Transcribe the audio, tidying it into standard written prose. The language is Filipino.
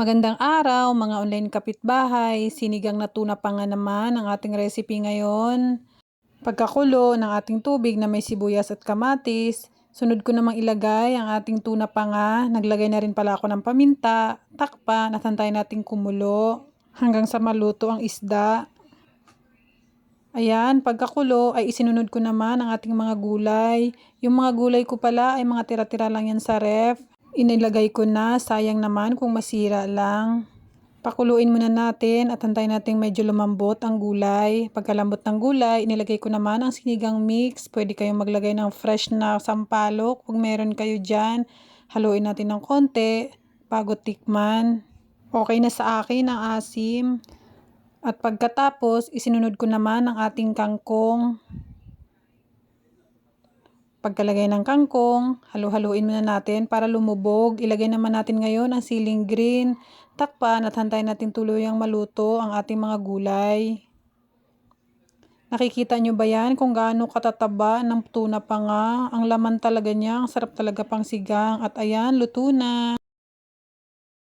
Magandang araw mga online kapitbahay, sinigang na tuna pa nga naman ang ating recipe ngayon. Pagkakulo ng ating tubig na may sibuyas at kamatis, sunod ko namang ilagay ang ating tuna pa nga. Naglagay na rin pala ako ng paminta, takpan at hantayin nating kumulo hanggang sa maluto ang isda. Ayan, pagkakulo ay isinunod ko naman ang ating mga gulay. Yung mga gulay ko pala ay mga tira-tira lang yan sa ref. Inilagay ko na, sayang naman kung masira lang. Pakuluin muna natin at hantayin natin medyo lumambot ang gulay. Pagkalambot ng gulay, inilagay ko naman ang sinigang mix. Pwede kayong maglagay ng fresh na sampalok kung meron kayo dyan. Haluin natin ng konti bago tikman. Okay na sa akin ang asim. At pagkatapos, isinunod ko naman ang ating kangkong. Pagkalagay ng kangkong, halu-haluin muna natin para lumubog. Ilagay naman natin ngayon ang siling green. Takpan at hantayin natin tuluyang maluto ang ating mga gulay. Nakikita nyo ba yan kung gaano katataba ng tuna pa nga? Ang laman talaga niya, ang sarap talaga pang sigang. At ayan, luto na.